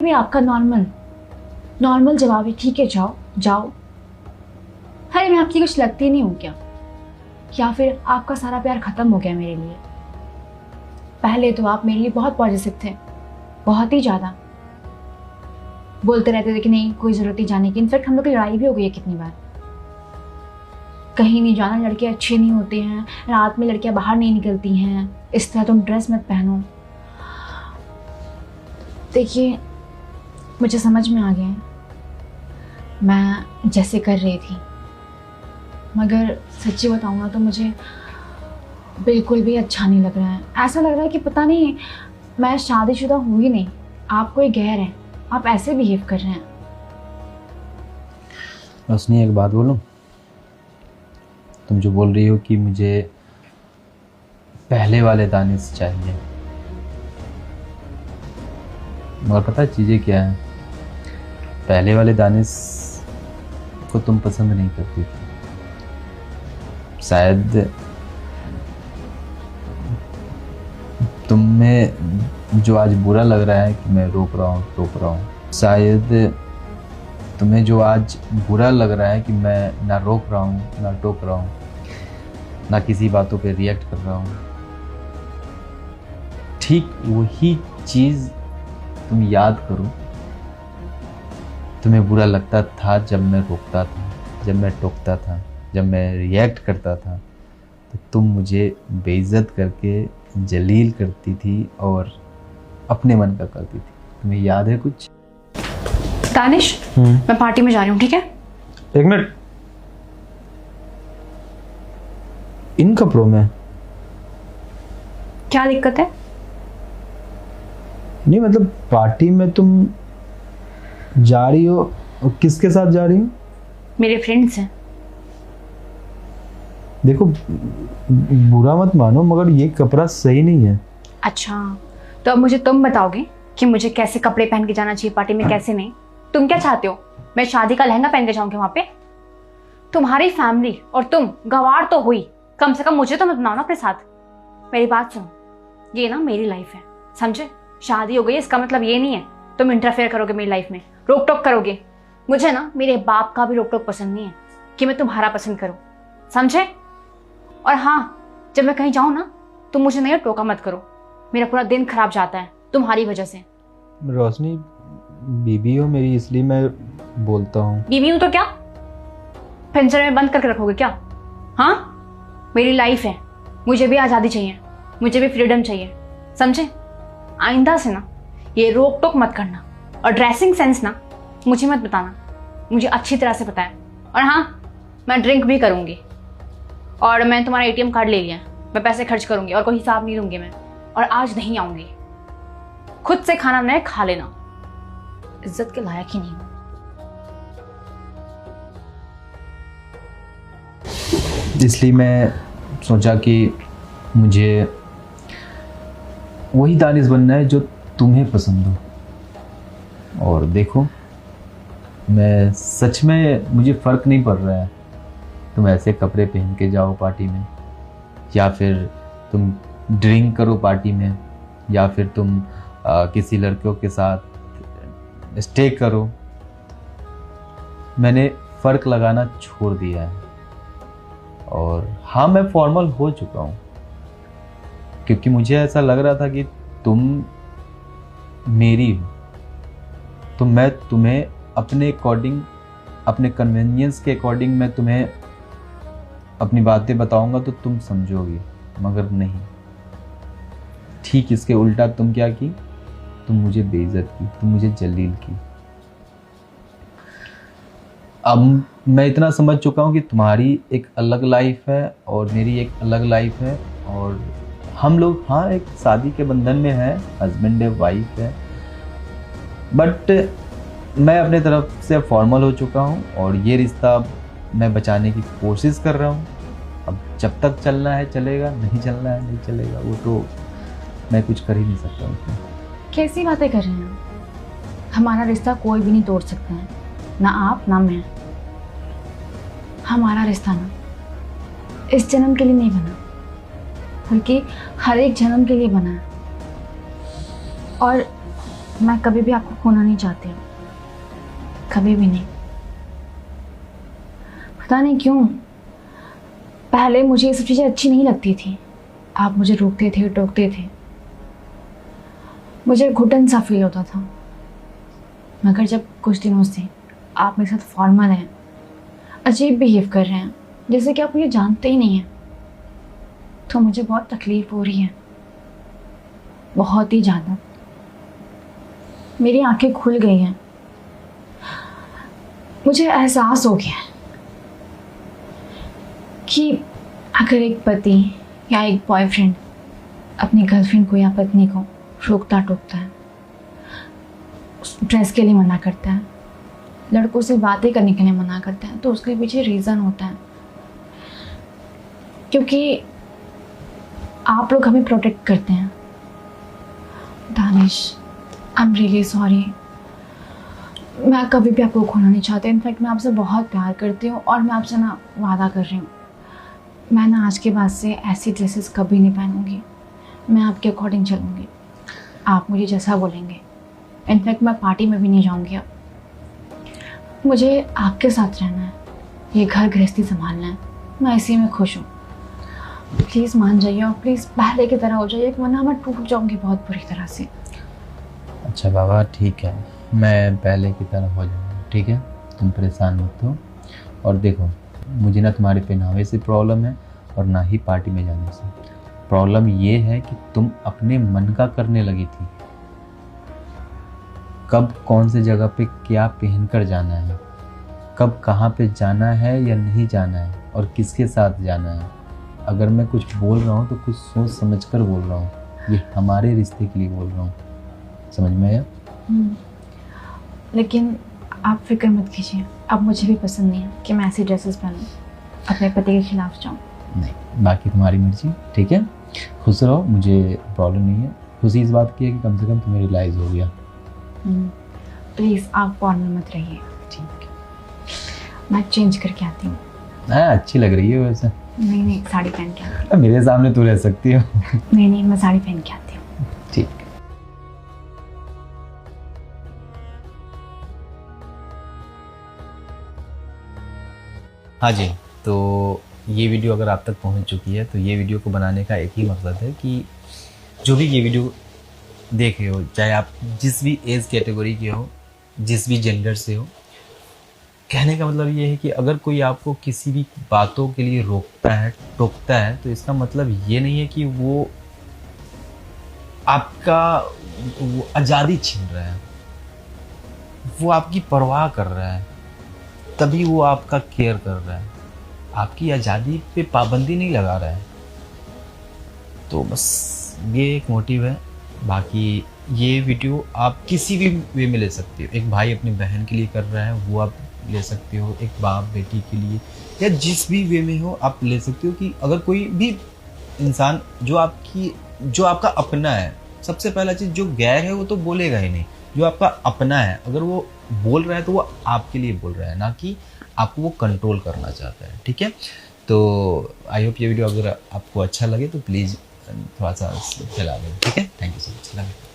भी आपका नॉर्मल जवाब है, ठीक है जाओ जाओ। अरे मैं आपकी कुछ लगती नहीं हूँ क्या? या फिर आपका सारा प्यार खत्म हो गया मेरे लिए? पहले तो आप मेरे लिए बहुत पॉजिटिव थे, बहुत ही ज्यादा बोलते रहते थे कि नहीं कोई जरूरत नहीं जाने की। इनफैक्ट हम लोग की लड़ाई भी हो गई है कितनी बार। कहीं नहीं जाना, लड़के अच्छे नहीं होते हैं, रात में लड़कियां बाहर नहीं निकलती हैं, इस तरह तुम ड्रेस मत पहनो। देखिए मुझे समझ में आ गया है मैं जैसे कर रही थी, मगर सच्ची बताऊँ ना तो मुझे बिल्कुल भी अच्छा नहीं लग रहा है। ऐसा लग रहा है कि पता नहीं मैं शादीशुदा हूँ ही नहीं, आप कोई गैर है, आप ऐसे बिहेव कर रहे हैं। रोशनी एक बात बोलूं, तुम जो बोल रही हो कि मुझे पहले वाले दानिश चाहिए, मगर पता है चीज़ें क्या है, पहले वाले दानिश को तुम पसंद नहीं करती थी। शायद तुम्हें जो आज बुरा लग रहा है कि मैं रोक रहा हूँ टोक रहा हूँ, शायद तुम्हें जो आज बुरा लग रहा है कि मैं ना रोक रहा हूँ ना टोक रहा हूँ ना किसी बातों पे रिएक्ट कर रहा हूँ, ठीक वही चीज़ तुम याद करो। तुम्हें बुरा लगता था जब मैं रोकता था, जब मैं टोकता था, जब मैं रिएक्ट करता था, तो तुम मुझे बेइज्जत करके जलील करती थी और अपने मन का करती थी। तुम्हें याद है कुछ? दानिश मैं पार्टी में जा रही हूँ, ठीक है? एक मिनट, इन कपड़ों में क्या दिक्कत है? नहीं मतलब पार्टी में तुम जा रही हो, किसके साथ जा रही हो? मेरे फ्रेंड्स हैं। देखो बुरा मत मानो मगर ये कपड़ा सही नहीं है। अच्छा तो अब मुझे तुम बताओगे कि मुझे कैसे कपड़े पहन के जाना चाहिए पार्टी में, कैसे नहीं? तुम क्या चाहते हो, मैं शादी का लहंगा पहन के जाऊंगी वहां पे? तुम्हारी फैमिली और तुम गवार तो हुई, कम से कम मुझे तो मत बनाओ ना अपने साथ। मेरी बात सुनो, ये ना मेरी लाइफ है, समझे? शादी हो गई इसका मतलब ये नहीं है तुम इंटरफेयर करोगे मेरी लाइफ में, रोक टोक करोगे। मुझे ना मेरे बाप का भी रोक टोक पसंद नहीं है कि मैं तुम्हारा पसंद करूं, समझे? और हाँ, जब मैं कहीं जाऊं ना तुम मुझे नहीं टोका मत करो, मेरा पूरा दिन खराब जाता है तुम्हारी वजह से। रोशनी बीबी हो मेरी, इसलिए मैं बोलता हूँ। बीवी हूं तो क्या पिंजरे में बंद करके रखोगे क्या? हाँ मेरी लाइफ है, मुझे भी आज़ादी चाहिए, मुझे भी फ्रीडम चाहिए, समझे? आइंदा से ना ये रोक टोक मत करना, और ड्रेसिंग सेंस ना मुझे मत बताना, मुझे अच्छी तरह से पता है। और हाँ मैं ड्रिंक भी करूँगी, और मैं तुम्हारा एटीएम कार्ड ले लिया, मैं पैसे खर्च करूँगी और कोई हिसाब नहीं दूंगी मैं, और आज नहीं आऊँगी। खुद से खाना बनाए खा लेना, इज्जत के लायक ही नहीं हूँ। इसलिए मैं सोचा कि मुझे वही दानिश बनना है जो तुम्हें पसंद हो। और देखो मैं सच में, मुझे फ़र्क नहीं पड़ रहा है तुम ऐसे कपड़े पहन के जाओ पार्टी में, या फिर तुम ड्रिंक करो पार्टी में, या फिर तुम किसी लड़कियों के साथ स्टे करो। मैंने फ़र्क लगाना छोड़ दिया है, और हाँ मैं फॉर्मल हो चुका हूँ, क्योंकि मुझे ऐसा लग रहा था कि तुम मेरी हो, तो मैं तुम्हें अपने अकॉर्डिंग, अपने कन्वीनियंस के अकॉर्डिंग मैं तुम्हें अपनी बातें बताऊंगा तो तुम समझोगी, मगर नहीं। ठीक इसके उल्टा तुम क्या की, तुम मुझे बेइज्जत की, तुम मुझे जलील की। अब मैं इतना समझ चुका हूँ कि तुम्हारी एक अलग लाइफ है और मेरी एक अलग लाइफ है, और हम लोग हाँ एक शादी के बंधन में है, हस्बैंड है वाइफ है, बट मैं अपने तरफ से फॉर्मल हो चुका हूँ, और ये रिश्ता मैं बचाने की कोशिश कर रहा हूँ। अब जब तक चलना है चलेगा, नहीं चलना है नहीं चलेगा, वो तो मैं कुछ कर ही नहीं सकता उसमें। कैसी बातें कर रहे हैं आप? हमारा रिश्ता कोई भी नहीं तोड़ सकता है, ना आप ना मैं। हमारा रिश्ता ना इस जन्म के लिए नहीं बना, बल्कि हर एक जन्म के लिए बना है। और मैं कभी भी आपको खोना नहीं चाहती हूँ, कभी भी नहीं। पता नहीं क्यों पहले मुझे ये सब चीज़ें अच्छी नहीं लगती थी। आप मुझे रोकते थे, टोकते थे, मुझे घुटन सा फील होता था। मगर जब कुछ दिनों से आप मेरे साथ फॉर्मल हैं, अजीब बिहेव कर रहे हैं, जैसे कि आप मुझे जानते ही नहीं हैं, तो मुझे बहुत तकलीफ हो रही है, बहुत ही ज़्यादा। मेरी आंखें खुल गई हैं, मुझे एहसास हो गया है कि अगर एक पति या एक बॉयफ्रेंड अपनी गर्लफ्रेंड को या पत्नी को रोकता टोकता है, ड्रेस के लिए मना करता है, लड़कों से बातें करने के लिए मना करता है, तो उसके पीछे रीज़न होता है, क्योंकि आप लोग हमें प्रोटेक्ट करते हैं। Danish, I am really sorry. मैं कभी भी आपको खोना नहीं चाहती। इनफैक्ट मैं आपसे बहुत प्यार करती हूँ और मैं आपसे ना वादा कर रही हूँ, मैं ना आज के बाद से ऐसी ड्रेसेस कभी नहीं पहनूंगी। मैं आपके अकॉर्डिंग चलूँगी, आप मुझे जैसा बोलेंगे। इनफैक्ट मैं पार्टी में भी नहीं जाऊँगी अब। मुझे आपके साथ रहना है, ये घर गृहस्थी संभालना है, मैं इसी में खुश हूँ। प्लीज़ मान जाइए और प्लीज़ पहले की तरह हो जाइए, वरना मैं टूट जाऊँगी बहुत बुरी तरह से। अच्छा बाबा, ठीक है, मैं पहले की तरह हो जाऊँगा, ठीक है, तुम परेशान मत हो। और देखो, मुझे ना तुम्हारे पहनावे से प्रॉब्लम है और ना ही पार्टी में जाने से। प्रॉब्लम ये है कि तुम अपने मन का करने लगी थी। कब कौन से जगह पे क्या पहन कर जाना है, कब कहाँ पे जाना है या नहीं जाना है, और किसके साथ जाना है। अगर मैं कुछ बोल रहा हूँ तो कुछ सोच समझ कर बोल रहा हूँ, ये हमारे रिश्ते के लिए बोल रहा हूँ, समझ में आया? लेकिन आप फिक्र मत कीजिए, अब मुझे भी पसंद नहीं है कि मैं ऐसी ड्रेसेस पहनूं, अपने पति के खिलाफ जाऊं। नहीं, बाकी तुम्हारी मर्जी, ठीक है, खुश रहो, मुझे प्रॉब्लम नहीं है। खुशी इस बात की है कि कम से कम तुम्हें रियलाइज़ हो गया। प्लीज़ आप फॉर्मल मत रहिए, ठीक है, मैं चेंज करके आती हूँ। अच्छी लग रही है वैसे। नहीं, साड़ी पहन के आती हूँ। मेरे सामने तू रह सकती हो। नहीं, मैं साड़ी पहन के आती हूँ। ठीक। हाँ जी, तो ये वीडियो अगर आप तक पहुंच चुकी है तो ये वीडियो को बनाने का एक ही मकसद है कि जो भी ये वीडियो देखे हो, चाहे आप जिस भी एज कैटेगरी के हो, जिस भी जेंडर से हो, कहने का मतलब ये है कि अगर कोई आपको किसी भी बातों के लिए रोकता है, टोकता है, तो इसका मतलब ये नहीं है कि वो आपका आज़ादी छीन रहा है, वो आपकी परवाह कर रहा है, तभी वो आपका केयर कर रहा है, आपकी आज़ादी पे पाबंदी नहीं लगा रहा है। तो बस ये एक मोटिव है। बाकी ये वीडियो आप किसी भी वे में ले सकते हो। एक भाई अपनी बहन के लिए कर रहा है, वो आप ले सकते हो, एक बाप बेटी के लिए, या जिस भी वे में हो आप ले सकते हो। कि अगर कोई भी इंसान जो आपका अपना है, सबसे पहला चीज़, जो गैर है वो तो बोलेगा ही नहीं, जो आपका अपना है अगर वो बोल रहा है तो वो आपके लिए बोल रहा है, ना कि आपको वो कंट्रोल करना चाहता है, ठीक है। तो आई होप ये वीडियो अगर आपको अच्छा लगे तो प्लीज़ थोड़ा सा फैला दें, ठीक है। Thank you so much.